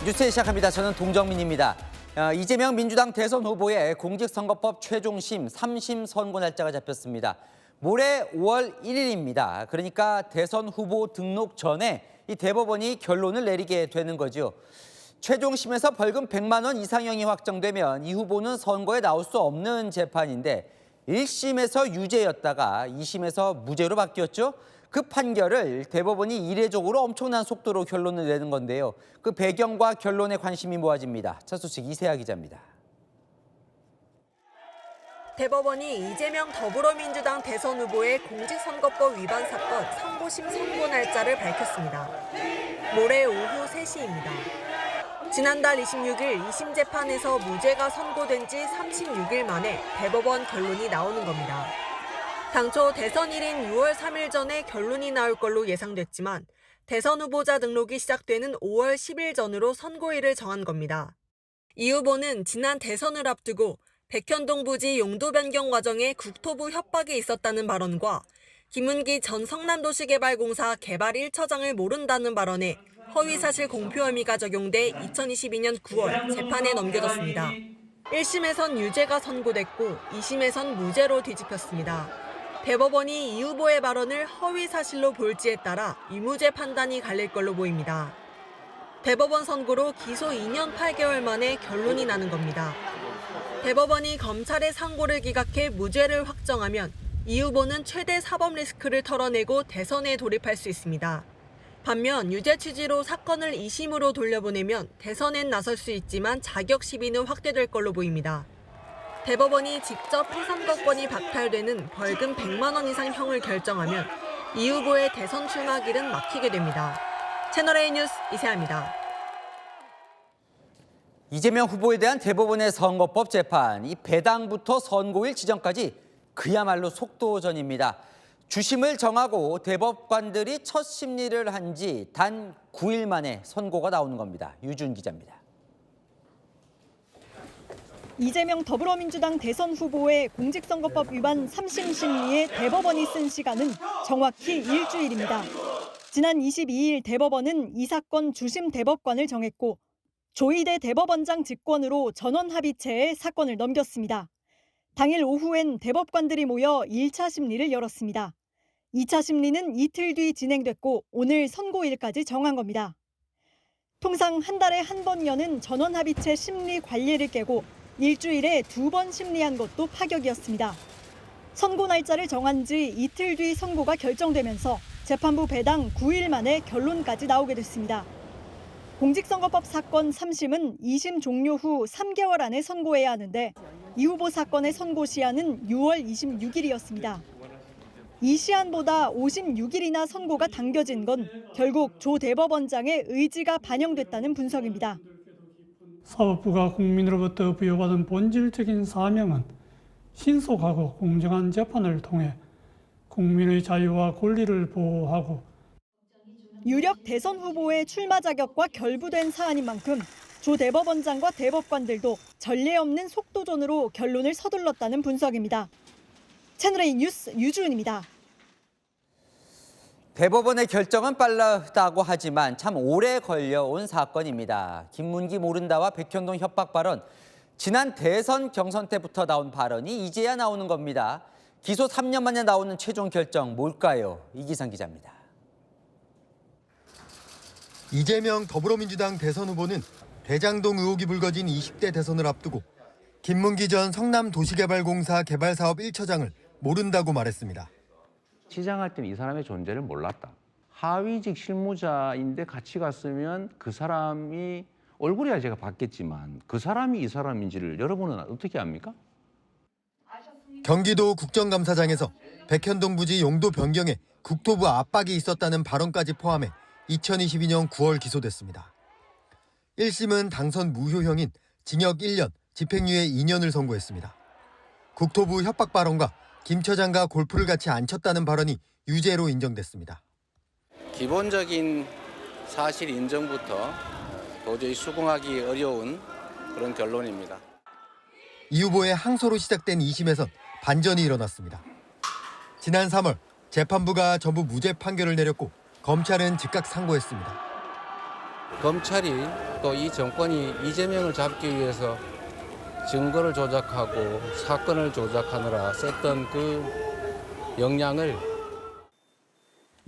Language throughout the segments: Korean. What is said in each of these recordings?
뉴스 시작합니다. 저는 동정민입니다. 이재명 민주당 대선 후보의 공직선거법 최종심 3심 선고 날짜가 잡혔습니다. 모레 5월 1일입니다. 그러니까 대선 후보 등록 전에 이 대법원이 결론을 내리게 되는 거죠. 최종심에서 벌금 100만 원 이상형이 확정되면 이 후보는 선거에 나올 수 없는 재판인데 1심에서 유죄였다가 2심에서 무죄로 바뀌었죠. 그 판결을 대법원이 이례적으로 엄청난 속도로 결론을 내는 건데요. 그 배경과 결론에 관심이 모아집니다. 첫 소식 이세아 기자입니다. 대법원이 이재명 더불어민주당 대선 후보의 공직선거법 위반 사건 선고심 선고 날짜를 밝혔습니다. 모레 오후 3시입니다. 지난달 26일 2심 재판에서 무죄가 선고된 지 36일 만에 대법원 결론이 나오는 겁니다. 당초 대선일인 6월 3일 전에 결론이 나올 걸로 예상됐지만 대선 후보자 등록이 시작되는 5월 10일 전으로 선고일을 정한 겁니다. 이 후보는 지난 대선을 앞두고 백현동 부지 용도 변경 과정에 국토부 협박이 있었다는 발언과 김문기 전 성남도시개발공사 개발 1처장을 모른다는 발언에 허위사실 공표 혐의가 적용돼 2022년 9월 재판에 넘겨졌습니다. 1심에선 유죄가 선고됐고 2심에선 무죄로 뒤집혔습니다. 대법원이 이 후보의 발언을 허위사실로 볼지에 따라 유무죄 판단이 갈릴 걸로 보입니다. 대법원 선고로 기소 2년 8개월 만에 결론이 나는 겁니다. 대법원이 검찰의 상고를 기각해 무죄를 확정하면 이 후보는 최대 사법 리스크를 털어내고 대선에 돌입할 수 있습니다. 반면 유죄 취지로 사건을 2심으로 돌려보내면 대선엔 나설 수 있지만 자격 시비는 확대될 걸로 보입니다. 대법원이 직접 해선거권이 박탈되는 벌금 100만 원 이상 형을 결정하면 이 후보의 대선 출마 길은 막히게 됩니다. 채널A 뉴스 이세아입니다. 이재명 후보에 대한 대법원의 선거법 재판, 이 배당부터 선고일 지정까지 그야말로 속도전입니다. 주심을 정하고 대법관들이 첫 심리를 한 지 단 9일 만에 선고가 나오는 겁니다. 유준 기자입니다. 이재명 더불어민주당 대선 후보의 공직선거법 위반 3심 심리에 대법원이 쓴 시간은 정확히 일주일입니다. 지난 22일 대법원은 이 사건 주심 대법관을 정했고 조희대 대법원장 직권으로 전원 합의체에 사건을 넘겼습니다. 당일 오후엔 대법관들이 모여 1차 심리를 열었습니다. 2차 심리는 이틀 뒤 진행됐고 오늘 선고일까지 정한 겁니다. 통상 한 달에 한 번 여는 전원 합의체 심리 관리를 깨고 일주일에 2번 심리한 것도 파격이었습니다. 선고 날짜를 정한 지 이틀 뒤 선고가 결정되면서 재판부 배당 9일 만에 결론까지 나오게 됐습니다. 공직선거법 사건 3심은 2심 종료 후 3개월 안에 선고해야 하는데 이 후보 사건의 선고 시한은 6월 26일이었습니다. 이 시한보다 56일이나 선고가 당겨진 건 결국 조 대법원장의 의지가 반영됐다는 분석입니다. 사법부가 국민으로부터 부여받은 본질적인 사명은 신속하고 공정한 재판을 통해 국민의 자유와 권리를 보호하고 유력 대선 후보의 출마 자격과 결부된 사안인 만큼 조 대법원장과 대법관들도 전례 없는 속도전으로 결론을 서둘렀다는 분석입니다. 채널A 뉴스 유주은입니다. 대법원의 결정은 빨랐다고 하지만 참 오래 걸려온 사건입니다. 김문기 모른다와 백현동 협박 발언, 지난 대선 경선 때부터 나온 발언이 이제야 나오는 겁니다. 기소 3년 만에 나오는 최종 결정 뭘까요? 이기상 기자입니다. 이재명 더불어민주당 대선 후보는 대장동 의혹이 불거진 20대 대선을 앞두고 김문기 전 성남도시개발공사 개발사업 1처장을 모른다고 말했습니다. 시장할 때는 이 사람의 존재를 몰랐다. 하위직 실무자인데 같이 갔으면 그 사람이 얼굴이야 제가 봤겠지만 그 사람이 이 사람인지를 여러분은 어떻게 압니까? 경기도 국정감사장에서 백현동 부지 용도 변경에 국토부 압박이 있었다는 발언까지 포함해 2022년 9월 기소됐습니다. 1심은 당선 무효형인 징역 1년, 집행유예 2년을 선고했습니다. 국토부 협박 발언과 김 처장과 골프를 같이 안 쳤다는 발언이 유죄로 인정됐습니다. 기본적인 사실 인정부터 도저히 수긍하기 어려운 그런 결론입니다. 이 후보의 항소로 시작된 2심에선 반전이 일어났습니다. 지난 3월 재판부가 전부 무죄 판결을 내렸고 검찰은 즉각 상고했습니다. 검찰이 또 이 정권이 이재명을 잡기 위해서 증거를 조작하고 사건을 조작하느라 썼던 그 역량을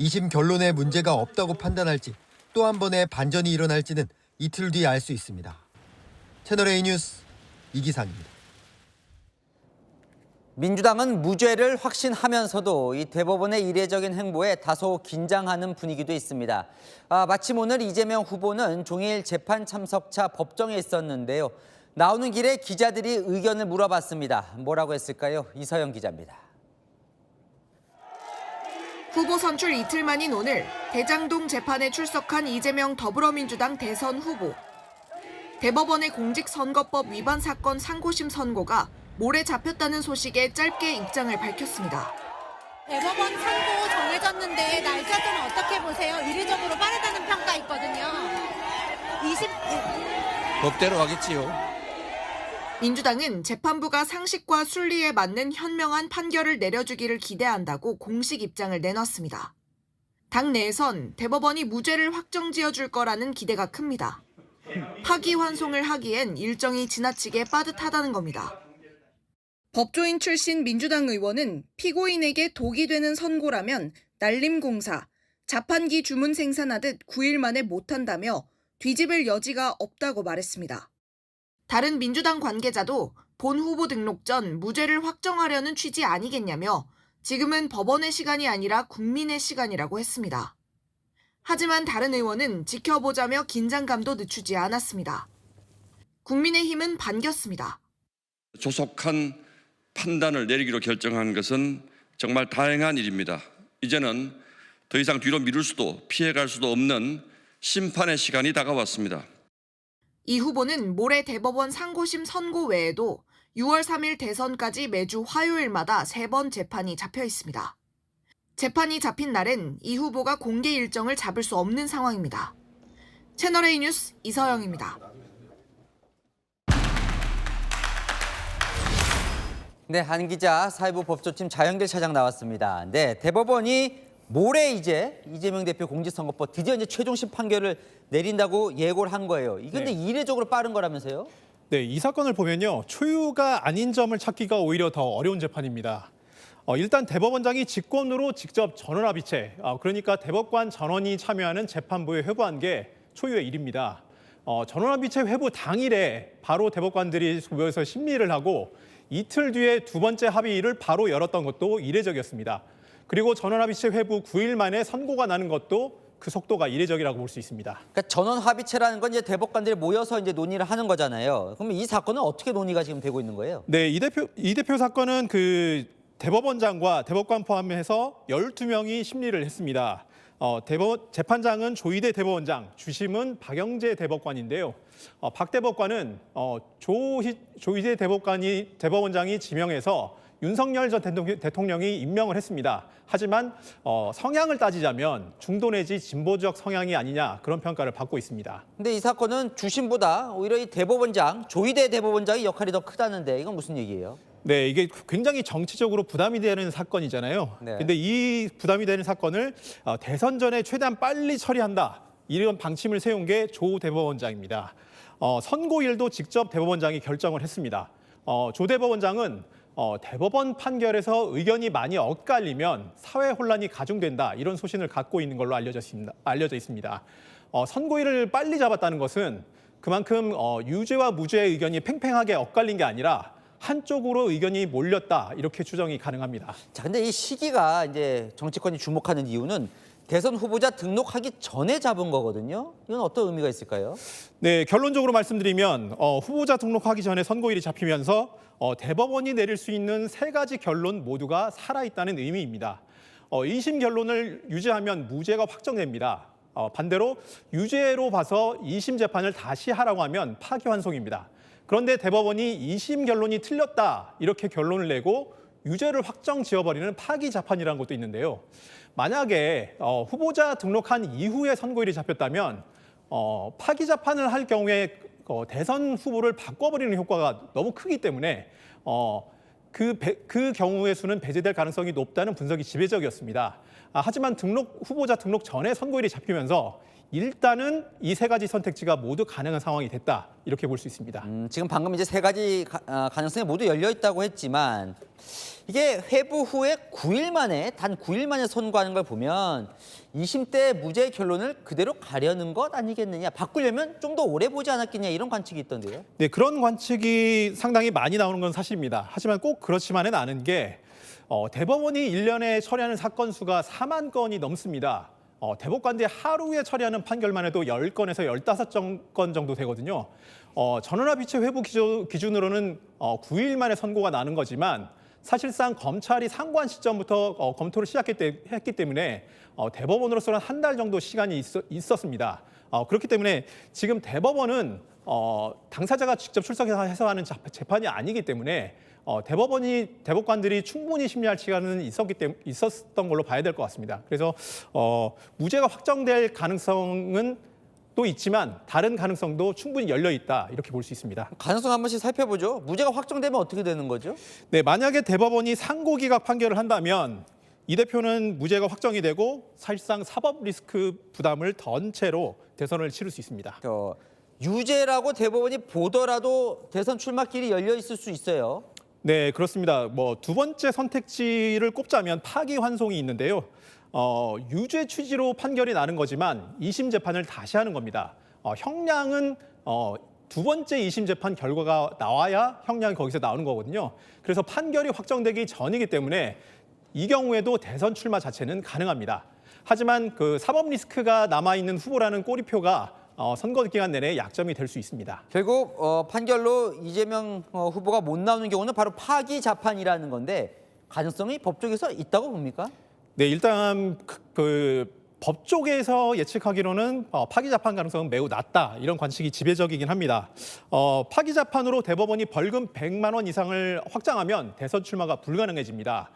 2심 결론에 문제가 없다고 판단할지 또 한 번의 반전이 일어날지는 이틀 뒤에 알 수 있습니다. 채널A 뉴스 이기상입니다. 민주당은 무죄를 확신하면서도 이 대법원의 이례적인 행보에 다소 긴장하는 분위기도 있습니다. 마침 오늘 이재명 후보는 종일 재판 참석차 법정에 있었는데요. 나오는 길에 기자들이 의견을 물어봤습니다. 뭐라고 했을까요? 이서영 기자입니다. 후보 선출 이틀 만인 오늘 대장동 재판에 출석한 이재명 더불어민주당 대선 후보. 대법원의 공직선거법 위반 사건 상고심 선고가 모레 잡혔다는 소식에 짧게 입장을 밝혔습니다. 대법원 선고 정해졌는데 날짜는 어떻게 보세요? 이례적으로 빠르다는 평가 있거든요. 법대로 하겠지요. 민주당은 재판부가 상식과 순리에 맞는 현명한 판결을 내려주기를 기대한다고 공식 입장을 내놨습니다. 당 내에선 대법원이 무죄를 확정지어줄 거라는 기대가 큽니다. 파기환송을 하기엔 일정이 지나치게 빠듯하다는 겁니다. 법조인 출신 민주당 의원은 피고인에게 독이 되는 선고라면 날림공사, 자판기 주문 생산하듯 9일 만에 못한다며 뒤집을 여지가 없다고 말했습니다. 다른 민주당 관계자도 본 후보 등록 전 무죄를 확정하려는 취지 아니겠냐며 지금은 법원의 시간이 아니라 국민의 시간이라고 했습니다. 하지만 다른 의원은 지켜보자며 긴장감도 늦추지 않았습니다. 국민의힘은 반겼습니다. 조속한 판단을 내리기로 결정한 것은 정말 다행한 일입니다. 이제는 더 이상 뒤로 미룰 수도 피해갈 수도 없는 심판의 시간이 다가왔습니다. 이 후보는 모레 대법원 상고심 선고 외에도 6월 3일 대선까지 매주 화요일마다 3번 재판이 잡혀 있습니다. 재판이 잡힌 날엔 이 후보가 공개 일정을 잡을 수 없는 상황입니다. 채널A 뉴스 이서영입니다. 네, 한 기자 사회부 법조팀 자연길 차장 나왔습니다. 네, 대법원이 모레 이제 이재명 대표 공직선거법 드디어 이제 최종심 판결을 내린다고 예고를 한 거예요. 이게 근데 이례적으로 빠른 거라면서요? 네, 이 사건을 보면요. 초유가 아닌 점을 찾기가 오히려 더 어려운 재판입니다. 일단 대법원장이 직권으로 직접 전원합의체, 그러니까 대법관 전원이 참여하는 재판부에 회부한 게 초유의 일입니다. 전원합의체 회부 당일에 바로 대법관들이 모여서 심리를 하고 이틀 뒤에 두 번째 합의를 바로 열었던 것도 이례적이었습니다. 그리고 전원합의체 회부 9일 만에 선고가 나는 것도 그 속도가 이례적이라고 볼 수 있습니다. 그러니까 전원합의체라는 건 이제 대법관들이 모여서 이제 논의를 하는 거잖아요. 그러면 이 사건은 어떻게 논의가 지금 되고 있는 거예요? 네, 이 대표 사건은 그 대법원장과 대법관 포함해서 12명이 심리를 했습니다. 재판장은 조희대 대법원장, 주심은 박영재 대법관인데요. 박 대법관은 조희대 대법원장이 지명해서 윤석열 전 대통령이 임명을 했습니다. 하지만 성향을 따지자면 중도 내지 진보적 성향이 아니냐 그런 평가를 받고 있습니다. 근데 이 사건은 주심보다 오히려 이 대법원장, 조희대 대법원장의 역할이 더 크다는데 이건 무슨 얘기예요? 네, 이게 굉장히 정치적으로 부담이 되는 사건이잖아요. 네. 근데 이 부담이 되는 사건을 대선 전에 최대한 빨리 처리한다. 이런 방침을 세운 게 조 대법원장입니다. 선고일도 직접 대법원장이 결정을 했습니다. 조 대법원장은 대법원 판결에서 의견이 많이 엇갈리면 사회 혼란이 가중된다. 이런 소신을 갖고 있는 걸로 알려져 있습니다. 선고일을 빨리 잡았다는 것은 그만큼 유죄와 무죄의 의견이 팽팽하게 엇갈린 게 아니라 한쪽으로 의견이 몰렸다. 이렇게 추정이 가능합니다. 자, 근데 이 시기가 이제 정치권이 주목하는 이유는 대선 후보자 등록하기 전에 잡은 거거든요. 이건 어떤 의미가 있을까요? 네, 결론적으로 말씀드리면 후보자 등록하기 전에 선고일이 잡히면서 대법원이 내릴 수 있는 3가지 결론 모두가 살아있다는 의미입니다. 1심 결론을 유죄하면 무죄가 확정됩니다. 반대로 유죄로 봐서 2심 재판을 다시 하라고 하면 파기환송입니다. 그런데 대법원이 2심 결론이 틀렸다 이렇게 결론을 내고 유죄를 확정 지어버리는 파기 재판이라는 것도 있는데요. 만약에 후보자 등록한 이후에 선고일이 잡혔다면 파기 재판을 할 경우에 대선 후보를 바꿔버리는 효과가 너무 크기 때문에 그 경우의 수는 배제될 가능성이 높다는 분석이 지배적이었습니다. 하지만 후보자 등록 전에 선고일이 잡히면서 일단은 이 세 가지 선택지가 모두 가능한 상황이 됐다 이렇게 볼 수 있습니다. 지금 방금 이제 세 가지 가능성이 모두 열려 있다고 했지만 이게 회부 후에 9일 만에 단 9일 만에 선고하는 걸 보면 2심 때 무죄 결론을 그대로 가려는 것 아니겠느냐. 바꾸려면 좀 더 오래 보지 않았겠냐 이런 관측이 있던데요. 네, 그런 관측이 상당히 많이 나오는 건 사실입니다. 하지만 꼭 그렇지만은 않은 게 대법원이 1년에 처리하는 사건 수가 4만 건이 넘습니다. 대법관들이 하루에 처리하는 판결만 해도 10건에서 15건 정도 되거든요. 전원화 비체 회부 기준으로는 9일 만에 선고가 나는 거지만 사실상 검찰이 상고한 시점부터 검토를 시작했기 때문에 대법원으로서는 한 달 정도 시간이 있었습니다. 그렇기 때문에 지금 대법원은 당사자가 직접 출석해서 하는 재판이 아니기 때문에 대법관들이 충분히 심리할 시간은 있었던 걸로 봐야 될 것 같습니다. 그래서 무죄가 확정될 가능성은 또 있지만 다른 가능성도 충분히 열려 있다 이렇게 볼 수 있습니다. 가능성 한 번씩 살펴보죠. 무죄가 확정되면 어떻게 되는 거죠? 네, 만약에 대법원이 상고기각 판결을 한다면 이 대표는 무죄가 확정이 되고 사실상 사법 리스크 부담을 던 채로 대선을 치를 수 있습니다. 유죄라고 대법원이 보더라도 대선 출마길이 열려 있을 수 있어요. 네, 그렇습니다. 두 번째 선택지를 꼽자면 파기환송이 있는데요. 유죄 취지로 판결이 나는 거지만 2심 재판을 다시 하는 겁니다. 형량은 두 번째 2심 재판 결과가 나와야 형량이 거기서 나오는 거거든요. 그래서 판결이 확정되기 전이기 때문에 이 경우에도 대선 출마 자체는 가능합니다. 하지만 그 사법 리스크가 남아있는 후보라는 꼬리표가 선거 기간 내내 약점이 될 수 있습니다. 결국 판결로 이재명 후보가 못 나오는 경우는 바로 파기 자판이라는 건데 가능성이 법조계에서 있다고 봅니까? 네, 일단 법 쪽에서 예측하기로는 파기 자판 가능성은 매우 낮다 이런 관측이 지배적이긴 합니다. 파기 자판으로 대법원이 벌금 100만 원 이상을 확정하면 대선 출마가 불가능해집니다.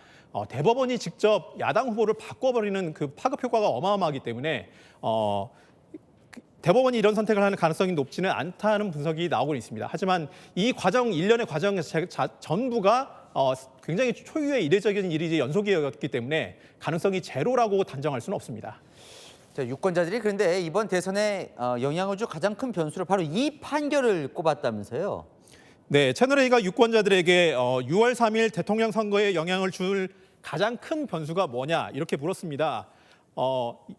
대법원이 직접 야당 후보를 바꿔버리는 그 파급 효과가 어마어마하기 때문에 대법원이 이런 선택을 하는 가능성이 높지는 않다는 분석이 나오고 있습니다. 하지만 이 과정, 일련의 과정 전부가 굉장히 초유의 이례적인 일이 연속이었기 때문에 가능성이 제로라고 단정할 수는 없습니다. 자, 유권자들이 그런데 이번 대선에 영향을 줄 가장 큰 변수를 바로 이 판결을 꼽았다면서요? 네, 채널A가 유권자들에게 6월 3일 대통령 선거에 영향을 줄 가장 큰 변수가 뭐냐 이렇게 물었습니다.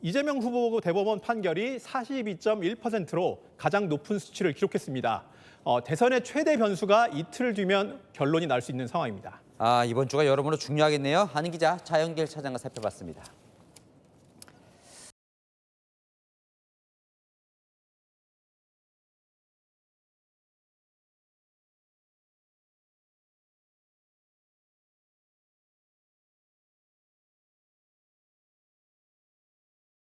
이재명 후보 대법원 판결이 42.1%로 가장 높은 수치를 기록했습니다. 대선의 최대 변수가 이틀 뒤면 결론이 날 수 있는 상황입니다. 이번 주가 여러모로 중요하겠네요. 한은 기자, 자연길 차장과 살펴봤습니다.